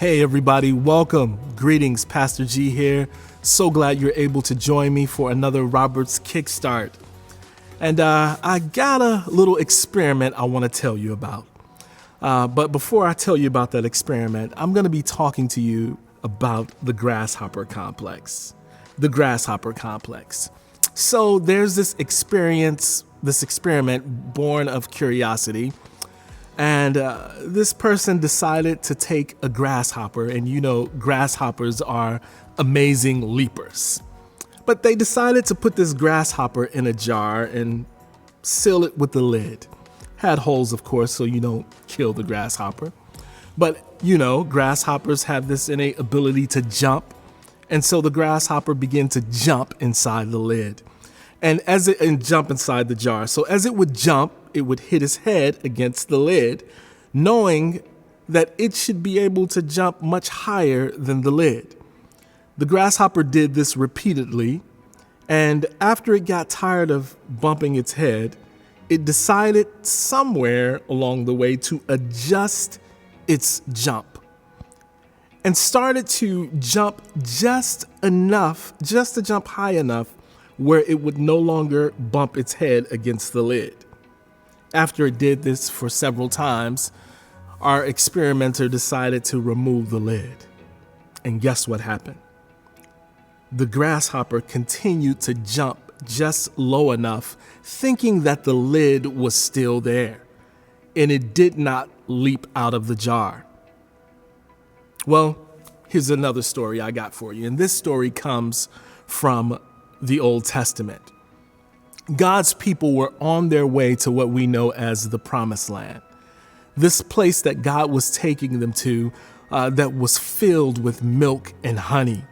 Hey everybody, welcome. Greetings, Pastor G here. So glad you're able to join me for another Robert's Kickstart. And I got a little experiment I want to tell you about. But before I tell you about that experiment, I'm going to be talking to you about the Grasshopper Complex. The Grasshopper Complex. So there's this experiment born of curiosity. And this person decided to take a grasshopper, and you know, grasshoppers are amazing leapers. But they decided to put this grasshopper in a jar and seal it with the lid. Had holes, of course, so you don't kill the grasshopper. But you know, grasshoppers have this innate ability to jump. And so the grasshopper began to jump inside the lid and jump inside the jar. So as it would jump, it would hit his head against the lid, knowing that it should be able to jump much higher than the lid. The grasshopper did this repeatedly, and after it got tired of bumping its head, it decided somewhere along the way to adjust its jump and started to jump just to jump high enough where it would no longer bump its head against the lid. After it did this for several times, our experimenter decided to remove the lid. And guess what happened? The grasshopper continued to jump just low enough, thinking that the lid was still there, and it did not leap out of the jar. Well, here's another story I got for you, and this story comes from the Old Testament. God's people were on their way to what we know as the Promised Land. This place that God was taking them to that was filled with milk and honey.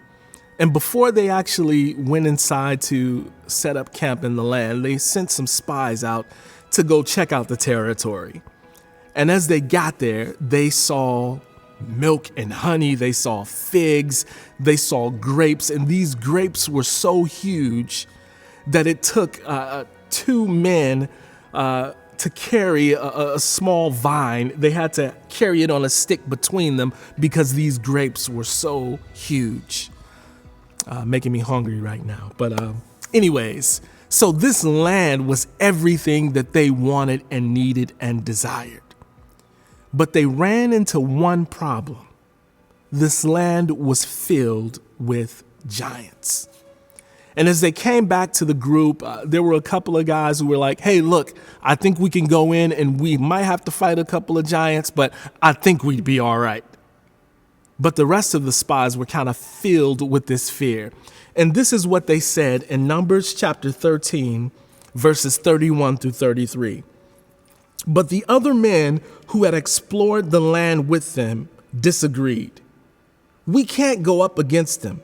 And before they actually went inside to set up camp in the land, they sent some spies out to go check out the territory. And as they got there, they saw milk and honey, they saw figs, they saw grapes, and these grapes were so huge that it took two men to carry a small vine. They had to carry it on a stick between them because these grapes were so huge. Making me hungry right now. But anyways, so this land was everything that they wanted and needed and desired. But they ran into one problem. This land was filled with giants. And as they came back to the group, there were a couple of guys who were like, hey, look, I think we can go in and we might have to fight a couple of giants, but I think we'd be all right. But the rest of the spies were kind of filled with this fear. And this is what they said in Numbers chapter 13, verses 31 through 33. But the other men who had explored the land with them disagreed. We can't go up against them.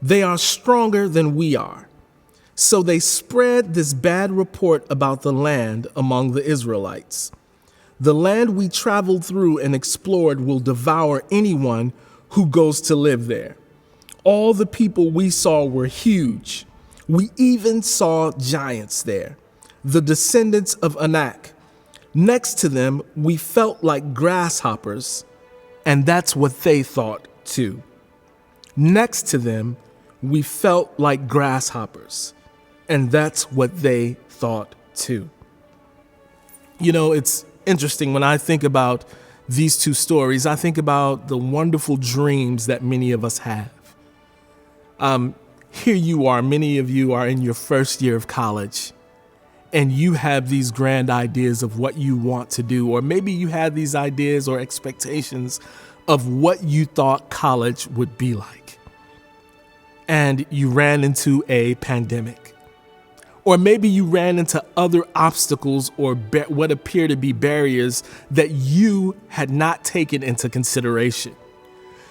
They are stronger than we are. So they spread this bad report about the land among the Israelites. The land we traveled through and explored will devour anyone who goes to live there. All the people we saw were huge. We even saw giants there, the descendants of Anak. Next to them, we felt like grasshoppers, and that's what they thought too. Next to them, we felt like grasshoppers, and that's what they thought too. You know, it's interesting when I think about these two stories, I think about the wonderful dreams that many of us have. Here you are, many of you are in your first year of college, and you have these grand ideas of what you want to do, or maybe you had these ideas or expectations of what you thought college would be like. And you ran into a pandemic. Or maybe you ran into other obstacles or what appear to be barriers that you had not taken into consideration.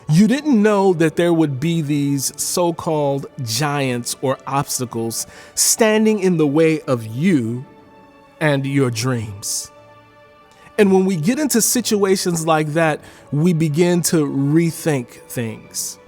You didn't know that there would be these so-called giants or obstacles standing in the way of you and your dreams. And when we get into situations like that, we begin to rethink things.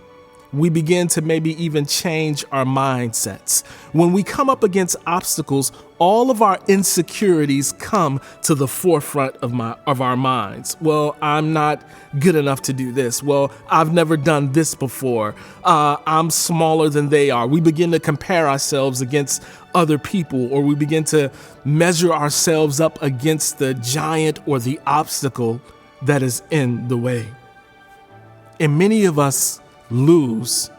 we begin to maybe even change our mindsets. When we come up against obstacles, all of our insecurities come to the forefront of our minds. Well, I'm not good enough to do this. Well, I've never done this before. I'm smaller than they are. We begin to compare ourselves against other people, or we begin to measure ourselves up against the giant or the obstacle that is in the way. And many of us lose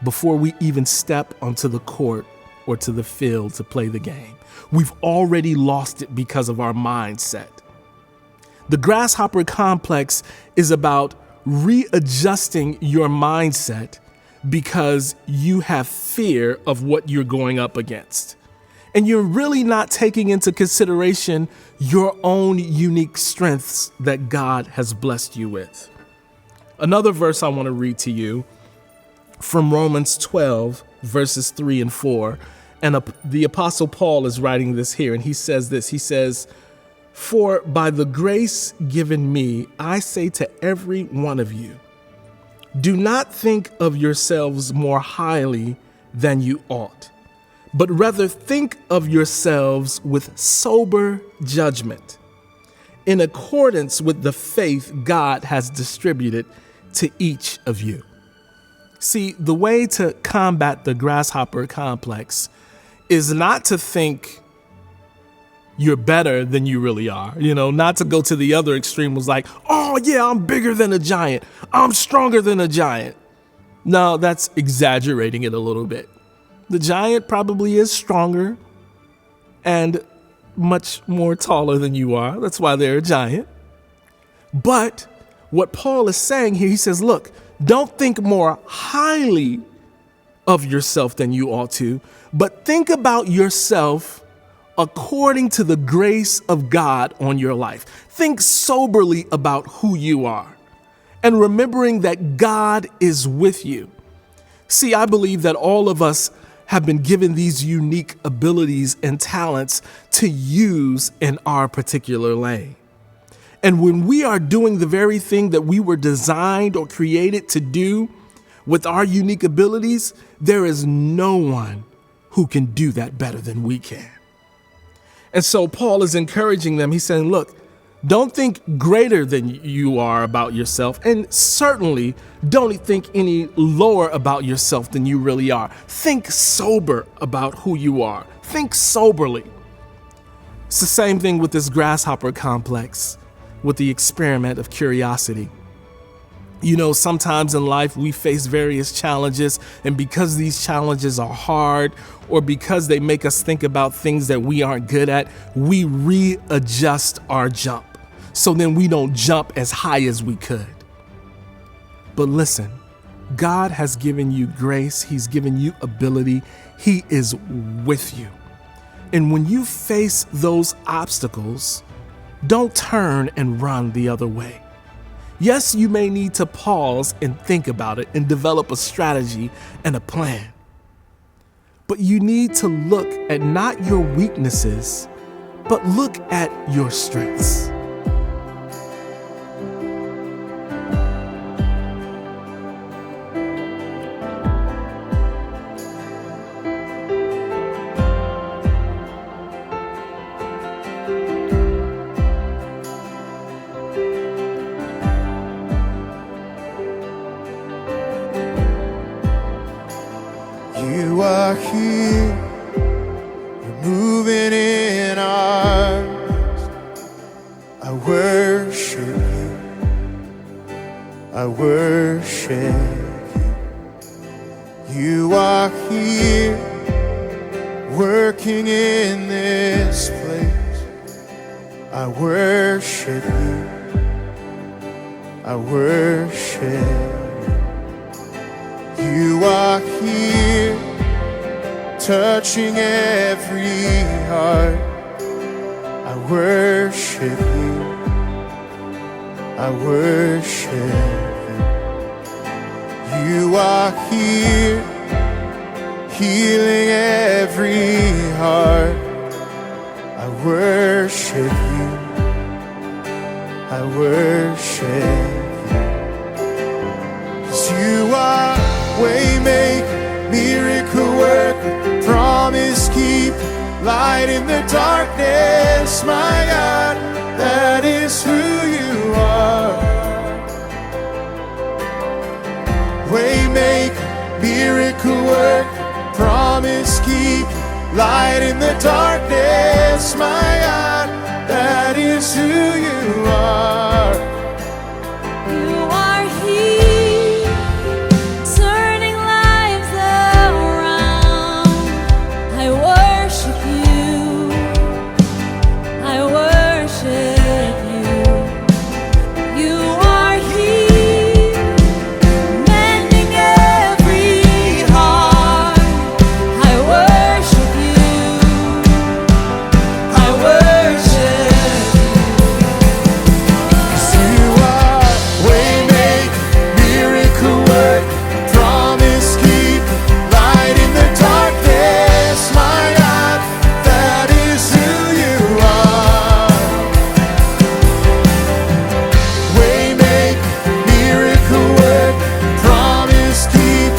before we even step onto the court or to the field to play the game. We've already lost it because of our mindset. The grasshopper complex is about readjusting your mindset because you have fear of what you're going up against. And you're really not taking into consideration your own unique strengths that God has blessed you with. Another verse I want to read to you from Romans 12, verses 3 and 4. And the Apostle Paul is writing this here, and he says this. He says, "For by the grace given me, I say to every one of you, do not think of yourselves more highly than you ought, but rather think of yourselves with sober judgment, in accordance with the faith God has distributed to each of you." See, the way to combat the grasshopper complex is not to think you're better than you really are. Not to go to the other extreme was like, oh yeah, I'm bigger than a giant. I'm stronger than a giant. No, that's exaggerating it a little bit. The giant probably is stronger and much more taller than you are. That's why they're a giant. But what Paul is saying here, he says, look, don't think more highly of yourself than you ought to, but think about yourself according to the grace of God on your life. Think soberly about who you are and remembering that God is with you. See, I believe that all of us have been given these unique abilities and talents to use in our particular lane. And when we are doing the very thing that we were designed or created to do with our unique abilities, there is no one who can do that better than we can. And so Paul is encouraging them. He's saying, look, don't think greater than you are about yourself, and certainly don't think any lower about yourself than you really are. Think sober about who you are. Think soberly. It's the same thing with this grasshopper complex, with the experiment of curiosity. Sometimes in life we face various challenges, and because these challenges are hard or because they make us think about things that we aren't good at, we readjust our jump. So then we don't jump as high as we could. But listen, God has given you grace. He's given you ability. He is with you. And when you face those obstacles, don't turn and run the other way. Yes, you may need to pause and think about it and develop a strategy and a plan. But you need to look at not your weaknesses, but look at your strengths. You are here, you're moving in our midst. I worship you, I worship you. You are here, working in this place. I worship you, I worship you. You are here, touching every heart. I worship you, I worship you. You are here, healing every heart. I worship you, I worship you. 'Cause you are Waymaker, miracle worker, promise keep, light in the darkness, my God, that is who you are. Waymaker, miracle worker, promise keep, light in the darkness, my God, that is who you are. You are here, turning lives around. I worship you. I worship you. You are here, mending every heart. I worship you. I worship you. 'Cause you are waymaker, miracle worker, promise keep, light in the darkness, my God, that is who you are. Waymaker, miracle worker, promise keep,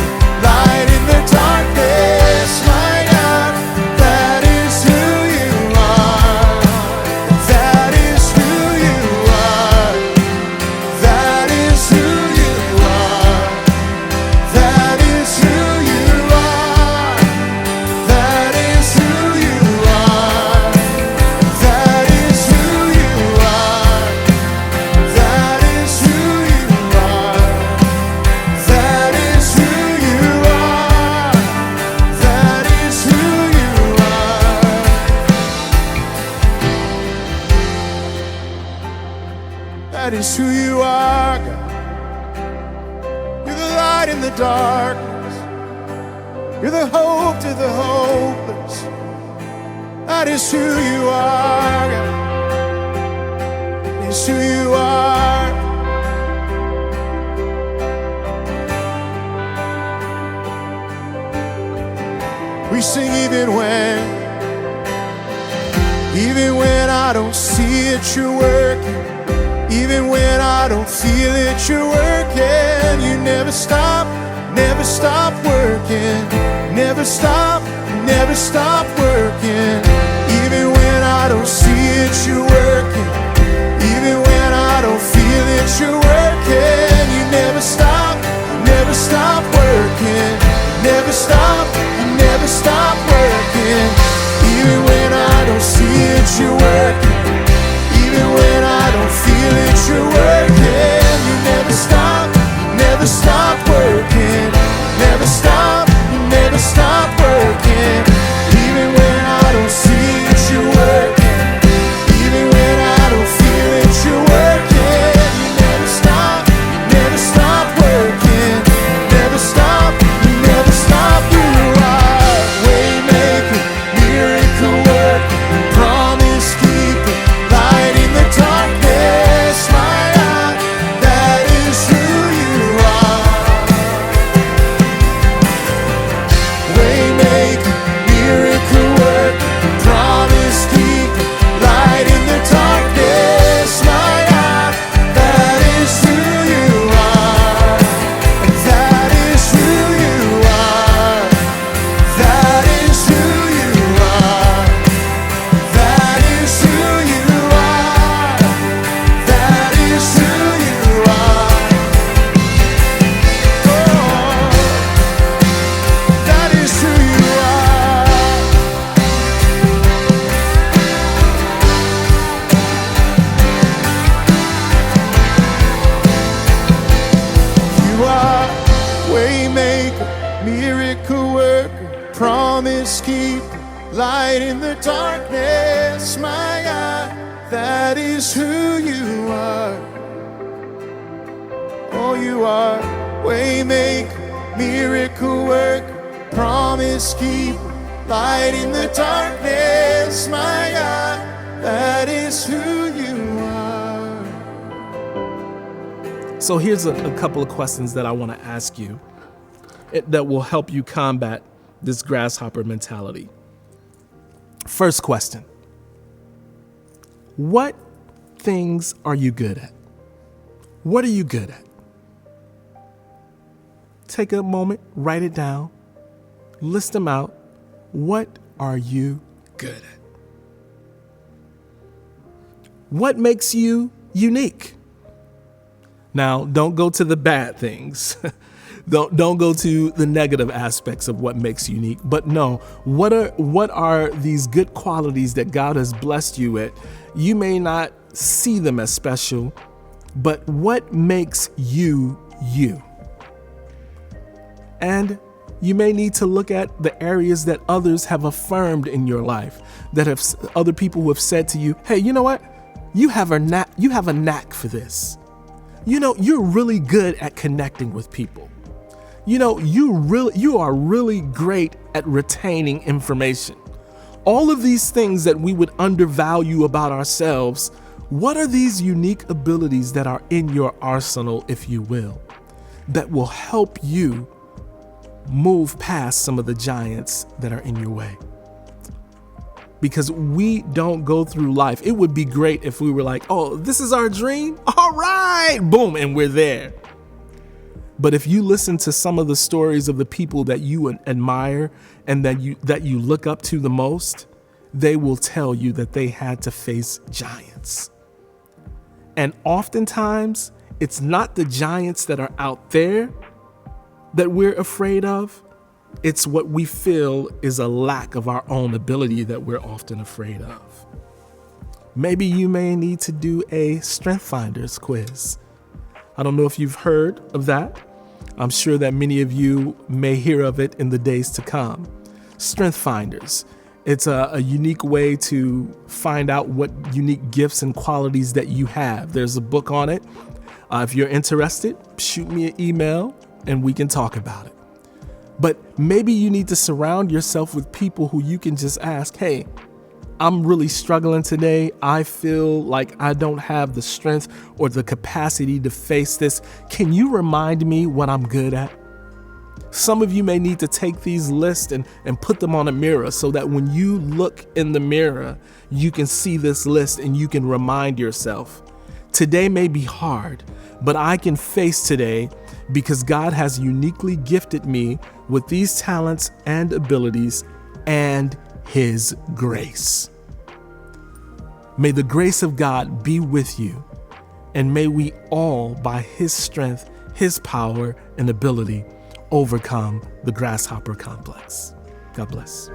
light in the darkness, my God, that is who you are. That is who you are. That is who you are. That is who you are. That is who you are. That is who you are. That is who you are. That is who you are. That is who you are. That is who you are, God. You're the light in the darkness. You're the hope to the hopeless. That is who you are, God. That is who you are. We sing even when I don't see it, you're working. Even when I don't feel it, you're working. You never stop working. Never stop working. Even when I don't see it, you're working. Even when I don't feel it, you're working. You never stop working. Never stop working. Even when I don't see it, you're working. Even when I don't feel it, you're working. You never stop working. Never stop working. Even when I don't see it, you're working. Even when I don't feel it, you're working. You never stop working. Never stop. You are waymaker, miracle worker, promise keeper, light in the darkness, my God, that is who you are. Waymaker, miracle worker, promise keeper, light in the darkness, my God, that is who you are. That is who you are. That is who you are. That is who you are. That is who you are. Oh, that is who you are. You are waymaker, miracle worker, promise keeper, light in the darkness, my God, that is who you are. Oh, you are waymaker, miracle worker, promise keeper, light in the darkness, my God, that is who you are. So here's a couple of questions that I want to ask you that will help you combat this grasshopper mentality. First question: what things are you good at? What are you good at? Take a moment, write it down, list them out. What are you good at? What makes you unique? Now, don't go to the bad things. Don't go to the negative aspects of what makes you unique, but no, what are these good qualities that God has blessed you with? You may not see them as special, but what makes you you? And you may need to look at the areas that others have affirmed in your life, that have other people who have said to you, hey, you know what? You have a knack for this. You know, you're really good at connecting with people. You know, you are really great at retaining information. All of these things that we would undervalue about ourselves, what are these unique abilities that are in your arsenal, if you will, that will help you move past some of the giants that are in your way? Because we don't go through life. It would be great if we were like, oh, this is our dream. All right, boom, and we're there. But if you listen to some of the stories of the people that you admire and that you look up to the most, they will tell you that they had to face giants. And oftentimes, it's not the giants that are out there that we're afraid of. It's what we feel is a lack of our own ability that we're often afraid of. Maybe you may need to do a Strength Finders quiz. I don't know if you've heard of that. I'm sure that many of you may hear of it in the days to come. Strength Finders. It's a unique way to find out what unique gifts and qualities that you have. There's a book on it. If you're interested, shoot me an email and we can talk about it. But maybe you need to surround yourself with people who you can just ask, hey, I'm really struggling today. I feel like I don't have the strength or the capacity to face this. Can you remind me what I'm good at? Some of you may need to take these lists and put them on a mirror so that when you look in the mirror, you can see this list and you can remind yourself, today may be hard, but I can face today because God has uniquely gifted me with these talents and abilities and His grace. May the grace of God be with you, and may we all, by His strength, His power, and ability, overcome the grasshopper complex. God bless.